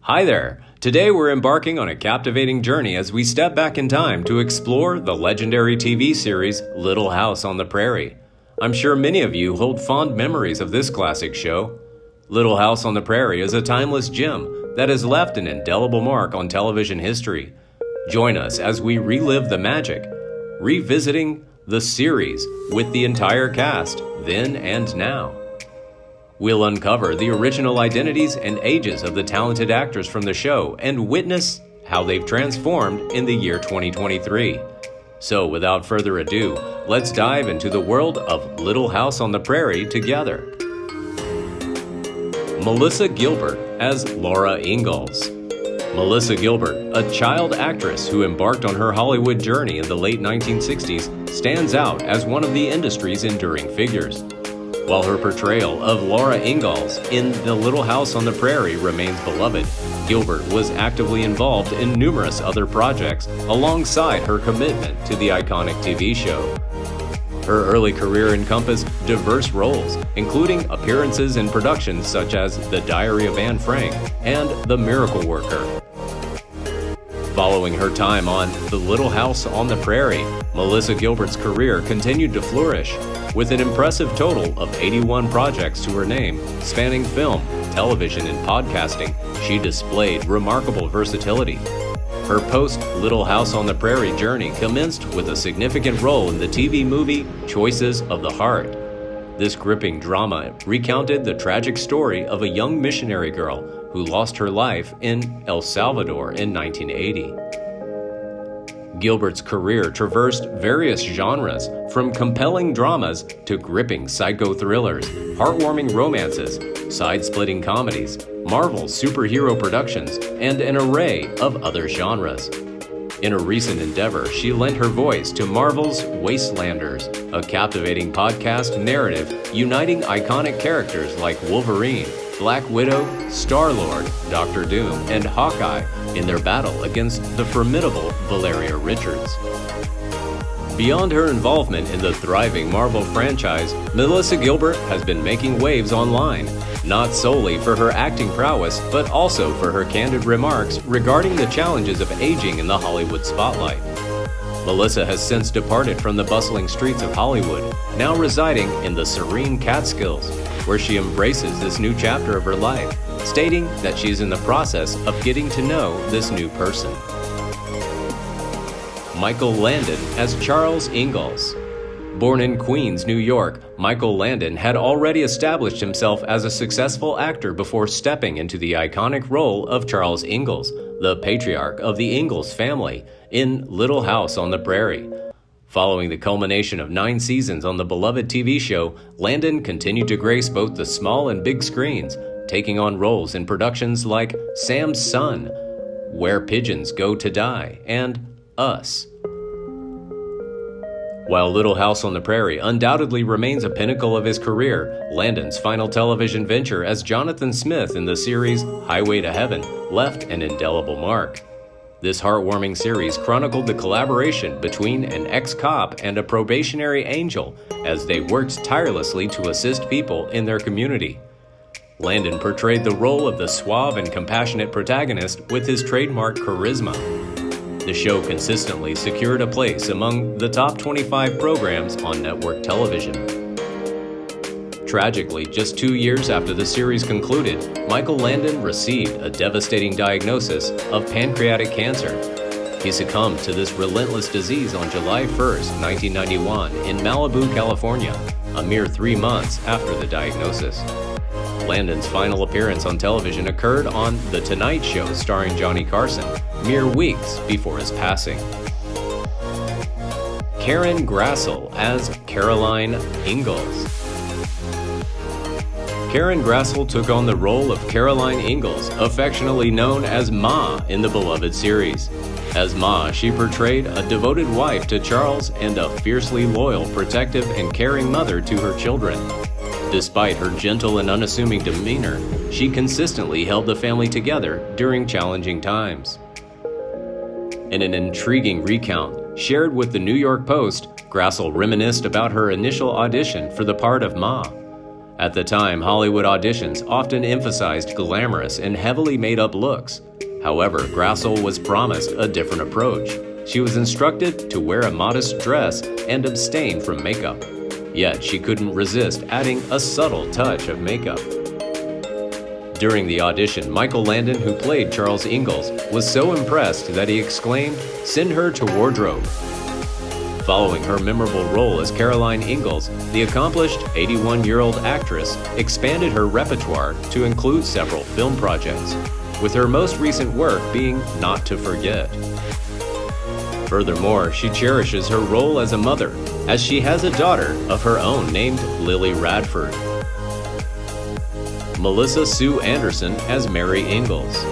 Hi there! Today we're embarking on a captivating journey as we step back in time to explore the legendary TV series Little House on the Prairie. I'm sure many of you hold fond memories of this classic show. Little House on the Prairie is a timeless gem that has left an indelible mark on television history. Join us as we relive the magic, revisiting the series with the entire cast, then and now. We'll uncover the original identities and ages of the talented actors from the show and witness how they've transformed in the year 2023. So without further ado, let's dive into the world of Little House on the Prairie together. Melissa Gilbert as Laura Ingalls. Melissa Gilbert, a child actress who embarked on her Hollywood journey in the late 1960s, stands out as one of the industry's enduring figures. While her portrayal of Laura Ingalls in The Little House on the Prairie remains beloved, Gilbert was actively involved in numerous other projects alongside her commitment to the iconic TV show. Her early career encompassed diverse roles, including appearances in productions such as The Diary of Anne Frank and The Miracle Worker. Following her time on The Little House on the Prairie, Melissa Gilbert's career continued to flourish, with an impressive total of 81 projects to her name, spanning film, television, and podcasting. She displayed remarkable versatility. Her post-Little House on the Prairie journey commenced with a significant role in the TV movie Choices of the Heart. This gripping drama recounted the tragic story of a young missionary girl who lost her life in El Salvador in 1980. Gilbert's career traversed various genres, from compelling dramas to gripping psycho-thrillers, heartwarming romances, side-splitting comedies, Marvel superhero productions, and an array of other genres. In a recent endeavor, she lent her voice to Marvel's Wastelanders, a captivating podcast narrative uniting iconic characters like Wolverine, Black Widow, Star-Lord, Doctor Doom, and Hawkeye in their battle against the formidable Valeria Richards. Beyond her involvement in the thriving Marvel franchise, Melissa Gilbert has been making waves online, not solely for her acting prowess, but also for her candid remarks regarding the challenges of aging in the Hollywood spotlight. Melissa has since departed from the bustling streets of Hollywood, now residing in the serene Catskills, where she embraces this new chapter of her life, stating that she is in the process of getting to know this new person. Michael Landon as Charles Ingalls. Born in Queens, New York, Michael Landon had already established himself as a successful actor before stepping into the iconic role of Charles Ingalls, the patriarch of the Ingles family, in Little House on the Prairie. Following the culmination of 9 seasons on the beloved TV show, Landon continued to grace both the small and big screens, taking on roles in productions like Sam's Son, Where Pigeons Go to Die, and Us. While Little House on the Prairie undoubtedly remains a pinnacle of his career, Landon's final television venture as Jonathan Smith in the series Highway to Heaven left an indelible mark. This heartwarming series chronicled the collaboration between an ex-cop and a probationary angel as they worked tirelessly to assist people in their community. Landon portrayed the role of the suave and compassionate protagonist with his trademark charisma. The show consistently secured a place among the top 25 programs on network television. Tragically, just 2 years after the series concluded, Michael Landon received a devastating diagnosis of pancreatic cancer. He succumbed to this relentless disease on July 1, 1991 in Malibu, California, a mere 3 months after the diagnosis. Landon's final appearance on television occurred on The Tonight Show starring Johnny Carson, mere weeks before his passing. Karen Grassle as Caroline Ingalls. Karen Grassle took on the role of Caroline Ingles, affectionately known as Ma in the beloved series. As Ma, she portrayed a devoted wife to Charles and a fiercely loyal, protective, and caring mother to her children. Despite her gentle and unassuming demeanor, she consistently held the family together during challenging times. In an intriguing recount shared with the New York Post, Grassle reminisced about her initial audition for the part of Ma. At the time, Hollywood auditions often emphasized glamorous and heavily made-up looks. However, Grassle was promised a different approach. She was instructed to wear a modest dress and abstain from makeup. Yet she couldn't resist adding a subtle touch of makeup. During the audition, Michael Landon, who played Charles Ingalls, was so impressed that he exclaimed, "Send her to wardrobe." Following her memorable role as Caroline Ingalls, the accomplished 81-year-old actress expanded her repertoire to include several film projects, with her most recent work being Not to Forget. Furthermore, she cherishes her role as a mother, as she has a daughter of her own named Lily Radford. Melissa Sue Anderson as Mary Ingles.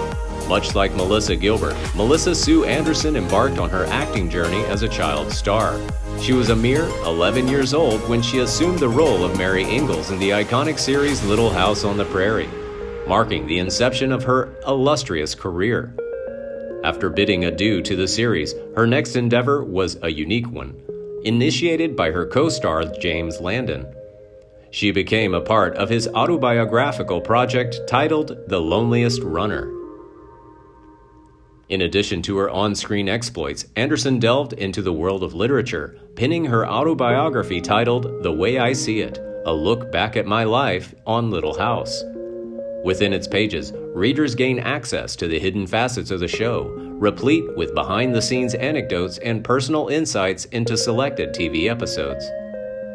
Much like Melissa Gilbert, Melissa Sue Anderson embarked on her acting journey as a child star. She was a mere 11 years old when she assumed the role of Mary Ingles in the iconic series Little House on the Prairie, marking the inception of her illustrious career. After bidding adieu to the series, her next endeavor was a unique one, initiated by her co-star James Landon. She became a part of his autobiographical project titled The Loneliest Runner. In addition to her on-screen exploits, Anderson delved into the world of literature, penning her autobiography titled The Way I See It, a look back at my life on Little House. Within its pages, readers gain access to the hidden facets of the show, replete with behind-the-scenes anecdotes and personal insights into selected TV episodes.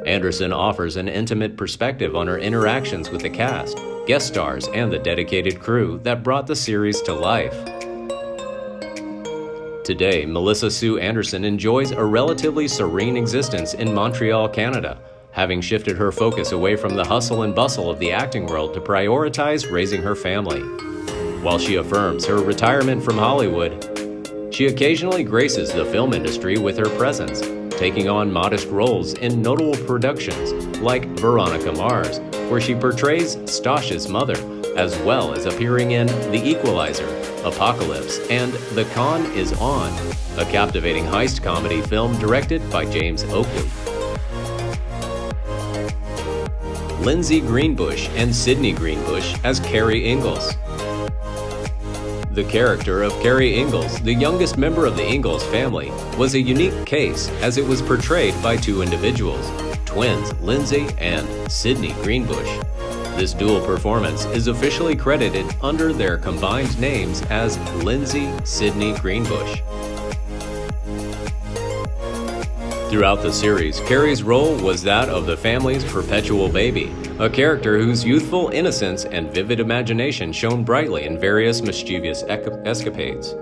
Anderson offers an intimate perspective on her interactions with the cast, guest stars, and the dedicated crew that brought the series to life. Today, Melissa Sue Anderson enjoys a relatively serene existence in Montreal, Canada, having shifted her focus away from the hustle and bustle of the acting world to prioritize raising her family. While she affirms her retirement from Hollywood, she occasionally graces the film industry with her presence, taking on modest roles in notable productions like Veronica Mars, where she portrays Stosh's mother, as well as appearing in The Equalizer, Apocalypse, and The Con is On, a captivating heist comedy film directed by James Oakley. Lindsey Greenbush and Sidney Greenbush as Carrie Ingalls. The character of Carrie Ingles, the youngest member of the Ingles family, was a unique case as it was portrayed by two individuals, twins Lindsey and Sidney Greenbush. This dual performance is officially credited under their combined names as Lindsey Sidney Greenbush. Throughout the series, Carrie's role was that of the family's perpetual baby, a character whose youthful innocence and vivid imagination shone brightly in various mischievous escapades.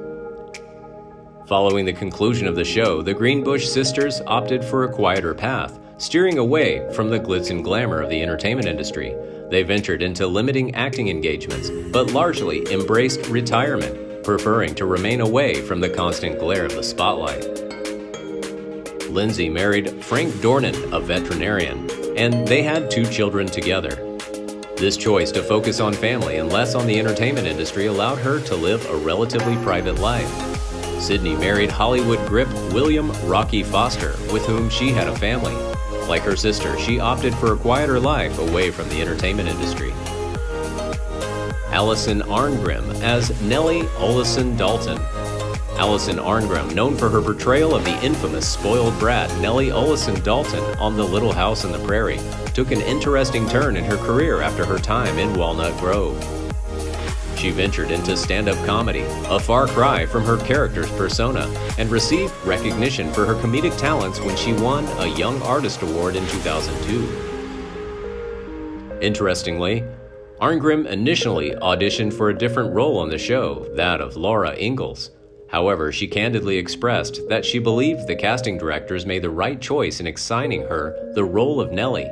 Following the conclusion of the show, the Greenbush sisters opted for a quieter path, steering away from the glitz and glamour of the entertainment industry. They ventured into limiting acting engagements, but largely embraced retirement, preferring to remain away from the constant glare of the spotlight. Lindsey married Frank Dornan, a veterinarian, and they had 2 children together. This choice to focus on family and less on the entertainment industry allowed her to live a relatively private life. Sidney married Hollywood grip William Rocky Foster, with whom she had a family. Like her sister, she opted for a quieter life away from the entertainment industry. Alison Arngrim as Nelly Oleson Dalton. Alison Arngrim, known for her portrayal of the infamous spoiled brat Nelly Oleson Dalton on The Little House on the Prairie, took an interesting turn in her career after her time in Walnut Grove. She ventured into stand-up comedy, a far cry from her character's persona, and received recognition for her comedic talents when she won a Young Artist Award in 2002. Interestingly, Arngrim initially auditioned for a different role on the show, that of Laura Ingalls. However, she candidly expressed that she believed the casting directors made the right choice in assigning her the role of Nelly.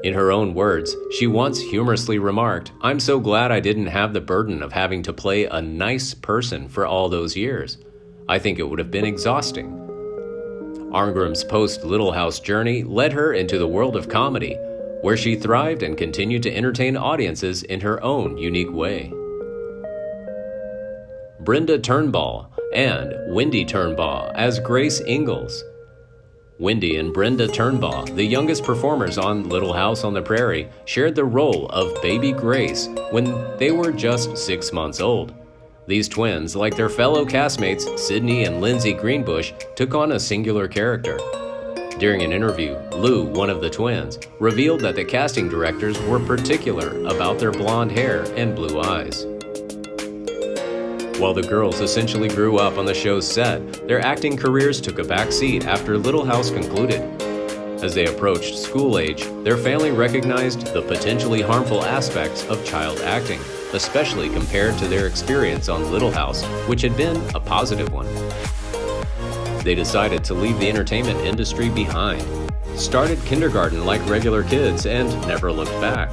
In her own words, she once humorously remarked, "I'm so glad I didn't have the burden of having to play a nice person for all those years. I think it would have been exhausting." Arngrim's post-Little House journey led her into the world of comedy, where she thrived and continued to entertain audiences in her own unique way. Brenda Turnbull and Wendy Turnbaugh as Grace Ingalls. Wendy and Brenda Turnbaugh, the youngest performers on Little House on the Prairie, shared the role of baby Grace when they were just 6 months old. These twins, like their fellow castmates Sydney and Lindsey Greenbush, took on a singular character. During an interview, Lou, one of the twins, revealed that the casting directors were particular about their blonde hair and blue eyes. While the girls essentially grew up on the show's set, their acting careers took a back seat after Little House concluded. As they approached school age, their family recognized the potentially harmful aspects of child acting, especially compared to their experience on Little House, which had been a positive one. They decided to leave the entertainment industry behind, started kindergarten like regular kids, and never looked back.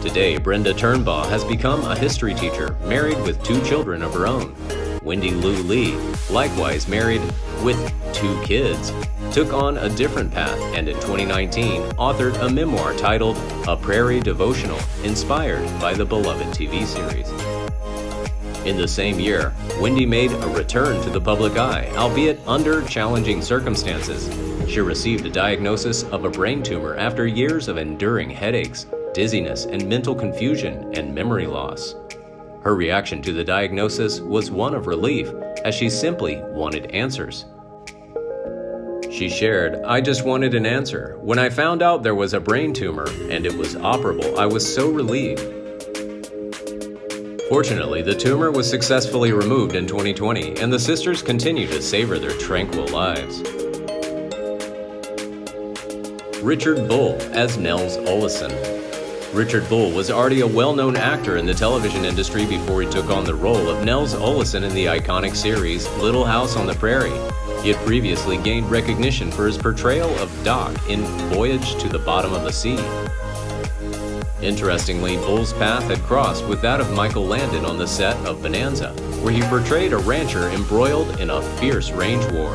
Today, Brenda Turnbaugh has become a history teacher, married with 2 children of her own. Wendy Lou Lee, likewise married with 2 kids, took on a different path and in 2019 authored a memoir titled A Prairie Devotional, inspired by the beloved TV series. In the same year, Wendy made a return to the public eye, albeit under challenging circumstances. She received a diagnosis of a brain tumor after years of enduring headaches, dizziness, and mental confusion and memory loss. Her reaction to the diagnosis was one of relief, as she simply wanted answers. She shared, "I just wanted an answer. When I found out there was a brain tumor and it was operable, I was so relieved." Fortunately, the tumor was successfully removed in 2020, and the sisters continue to savor their tranquil lives. Richard Bull as Nels Oleson. Richard Bull was already a well-known actor in the television industry before he took on the role of Nels Oleson in the iconic series Little House on the Prairie. He had previously gained recognition for his portrayal of Doc in Voyage to the Bottom of the Sea. Interestingly, Bull's path had crossed with that of Michael Landon on the set of Bonanza, where he portrayed a rancher embroiled in a fierce range war.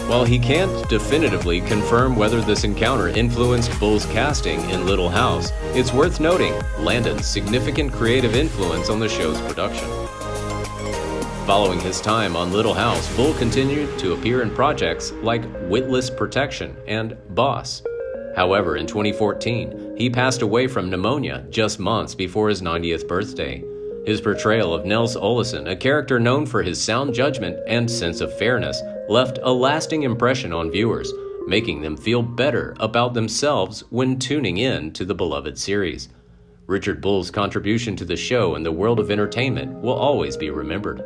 While he can't definitively confirm whether this encounter influenced Bull's casting in Little House, it's worth noting Landon's significant creative influence on the show's production. Following his time on Little House, Bull continued to appear in projects like Witless Protection and Boss. However, in 2014, he passed away from pneumonia just months before his 90th birthday. His portrayal of Nels Oleson, a character known for his sound judgment and sense of fairness, left a lasting impression on viewers, making them feel better about themselves when tuning in to the beloved series. Richard Bull's contribution to the show and the world of entertainment will always be remembered.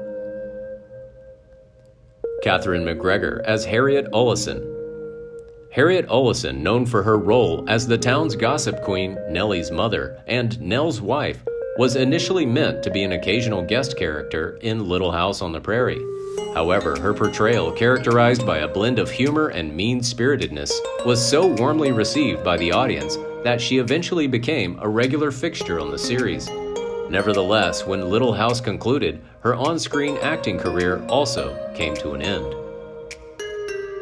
Catherine McGregor as Harriet Olson. Harriet Oleson, known for her role as the town's gossip queen, Nelly's mother, and Nell's wife, was initially meant to be an occasional guest character in Little House on the Prairie. However, her portrayal, characterized by a blend of humor and mean-spiritedness, was so warmly received by the audience that she eventually became a regular fixture on the series. Nevertheless, when Little House concluded, her on-screen acting career also came to an end.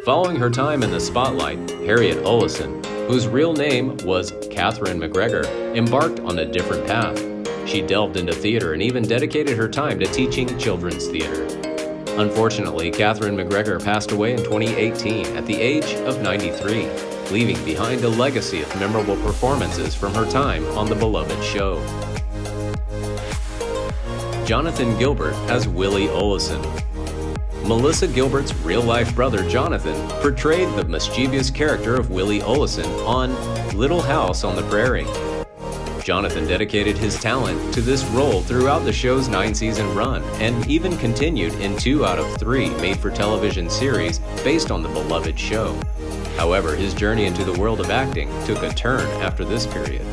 Following her time in the spotlight, Harriet Oleson, whose real name was Catherine McGregor, embarked on a different path. She delved into theater and even dedicated her time to teaching children's theater. Unfortunately, Catherine McGregor passed away in 2018 at the age of 93, leaving behind a legacy of memorable performances from her time on the beloved show. Jonathan Gilbert as Willie Oleson. Melissa Gilbert's real-life brother Jonathan portrayed the mischievous character of Willie Oleson on Little House on the Prairie. Jonathan dedicated his talent to this role throughout the show's 9-season run, and even continued in 2 out of 3 made-for-television series based on the beloved show. However, his journey into the world of acting took a turn after this period.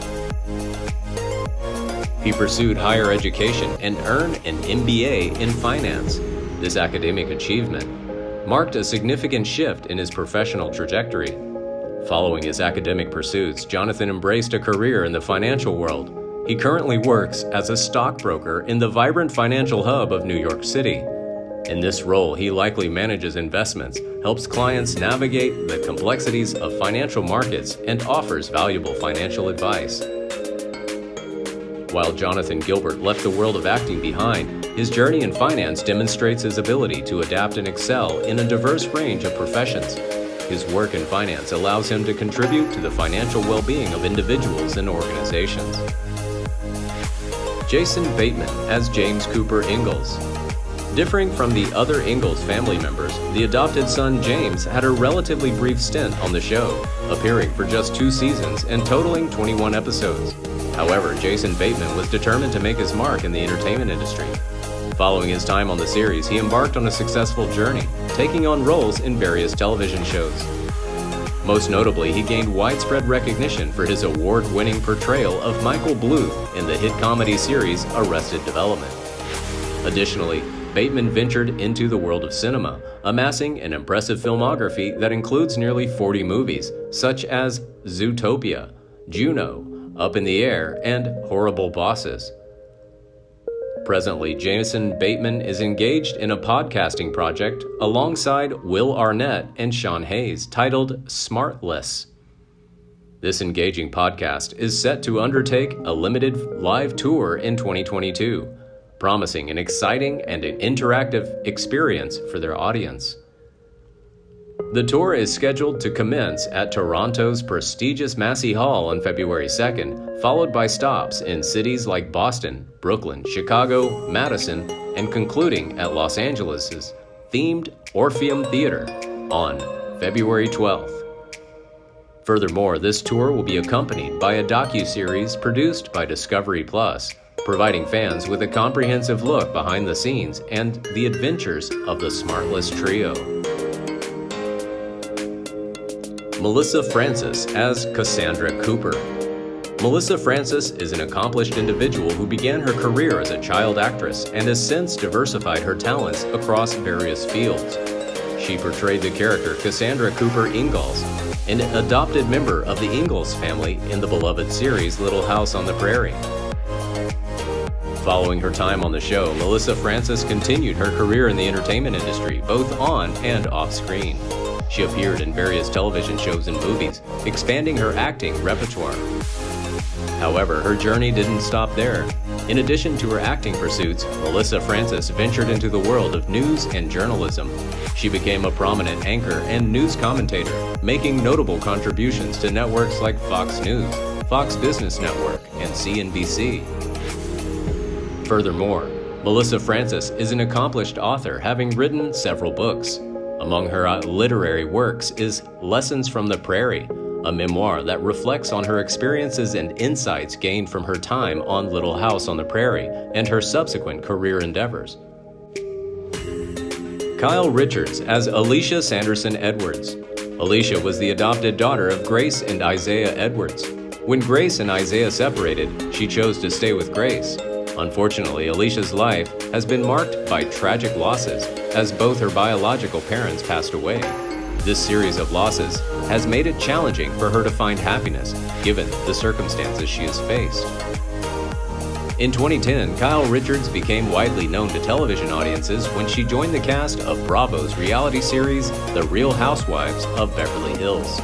He pursued higher education and earned an MBA in finance. This academic achievement marked a significant shift in his professional trajectory. Following his academic pursuits, Jonathan embraced a career in the financial world. He currently works as a stockbroker in the vibrant financial hub of New York City. In this role, he likely manages investments, helps clients navigate the complexities of financial markets, and offers valuable financial advice. While Jonathan Gilbert left the world of acting behind, his journey in finance demonstrates his ability to adapt and excel in a diverse range of professions. His work in finance allows him to contribute to the financial well-being of individuals and organizations. Jason Bateman as James Cooper Ingalls. Differing from the other Ingalls family members, the adopted son James had a relatively brief stint on the show, appearing for just 2 seasons and totaling 21 episodes. However, Jason Bateman was determined to make his mark in the entertainment industry. Following his time on the series, he embarked on a successful journey, taking on roles in various television shows. Most notably, he gained widespread recognition for his award-winning portrayal of Michael Bluth in the hit comedy series Arrested Development. Additionally, Bateman ventured into the world of cinema, amassing an impressive filmography that includes nearly 40 movies, such as Zootopia, Juno, Up in the Air, and Horrible Bosses. Presently, Jason Bateman is engaged in a podcasting project alongside Will Arnett and Sean Hayes titled Smartless. This engaging podcast is set to undertake a limited live tour in 2022, promising an exciting and an interactive experience for their audience. The tour is scheduled to commence at Toronto's prestigious Massey Hall on February 2nd, followed by stops in cities like Boston, Brooklyn, Chicago, Madison, and concluding at Los Angeles' themed Orpheum Theater on February 12th. Furthermore, this tour will be accompanied by a docuseries produced by Discovery Plus, providing fans with a comprehensive look behind the scenes and the adventures of the Smartless trio. Melissa Francis as Cassandra Cooper. Melissa Francis is an accomplished individual who began her career as a child actress and has since diversified her talents across various fields. She portrayed the character Cassandra Cooper Ingalls, an adopted member of the Ingles family in the beloved series Little House on the Prairie. Following her time on the show, Melissa Francis continued her career in the entertainment industry, both on and off screen. She appeared in various television shows and movies, expanding her acting repertoire. However, her journey didn't stop there. In addition to her acting pursuits, Melissa Francis ventured into the world of news and journalism. She became a prominent anchor and news commentator, making notable contributions to networks like Fox News, Fox Business Network, and CNBC. Furthermore, Melissa Francis is an accomplished author, having written several books. Among her literary works is Lessons from the Prairie, a memoir that reflects on her experiences and insights gained from her time on Little House on the Prairie and her subsequent career endeavors. Kyle Richards as Alicia Sanderson Edwards. Alicia was the adopted daughter of Grace and Isaiah Edwards. When Grace and Isaiah separated, she chose to stay with Grace. Unfortunately, Alicia's life has been marked by tragic losses, as both her biological parents passed away. This series of losses has made it challenging for her to find happiness, given the circumstances she has faced. In 2010, Kyle Richards became widely known to television audiences when she joined the cast of Bravo's reality series, The Real Housewives of Beverly Hills.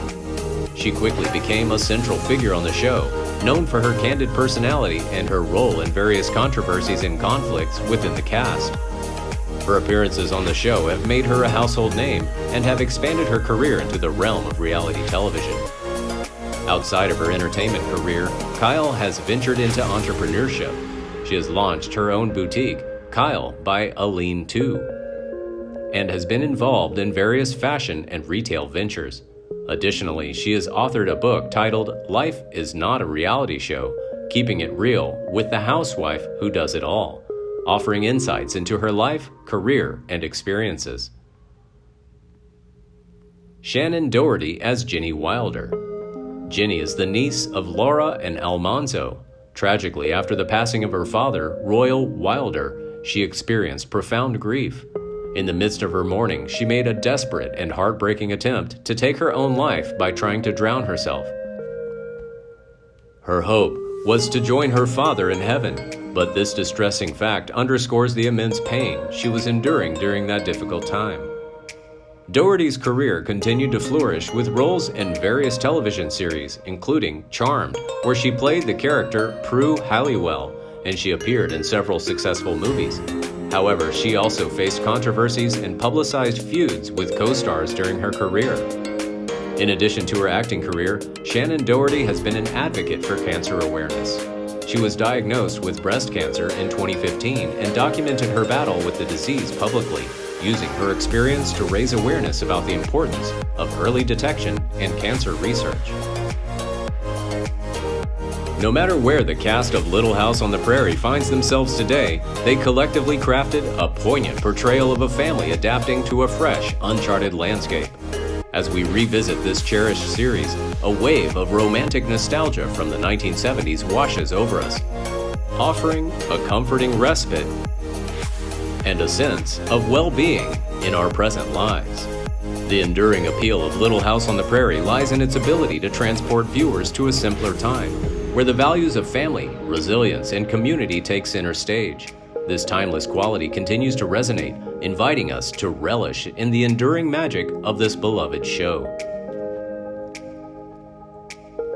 She quickly became a central figure on the show, known for her candid personality and her role in various controversies and conflicts within the cast. Her appearances on the show have made her a household name and have expanded her career into the realm of reality television. Outside of her entertainment career, Kyle has ventured into entrepreneurship. She has launched her own boutique, Kyle by Aline 2, and has been involved in various fashion and retail ventures. Additionally, she has authored a book titled Life is Not a Reality Show, Keeping It Real with the Housewife Who Does It All, offering insights into her life, career, and experiences. Shannon Doherty as Ginny Wilder. Ginny is the niece of Laura and Almanzo. Tragically, after the passing of her father, Royal Wilder, she experienced profound grief. In the midst of her mourning, she made a desperate and heartbreaking attempt to take her own life by trying to drown herself. Her hope was to join her father in heaven, but this distressing fact underscores the immense pain she was enduring during that difficult time. Doherty's career continued to flourish with roles in various television series, including Charmed, where she played the character Prue Halliwell, and she appeared in several successful movies. However, she also faced controversies and publicized feuds with co-stars during her career. In addition to her acting career, Shannon Doherty has been an advocate for cancer awareness. She was diagnosed with breast cancer in 2015 and documented her battle with the disease publicly, using her experience to raise awareness about the importance of early detection and cancer research. No matter where the cast of Little House on the Prairie finds themselves today, they collectively crafted a poignant portrayal of a family adapting to a fresh, uncharted landscape. As we revisit this cherished series, a wave of romantic nostalgia from the 1970s washes over us, offering a comforting respite and a sense of well-being in our present lives. The enduring appeal of Little House on the Prairie lies in its ability to transport viewers to a simpler time, where the values of family, resilience, and community take center stage. This timeless quality continues to resonate, inviting us to relish in the enduring magic of this beloved show.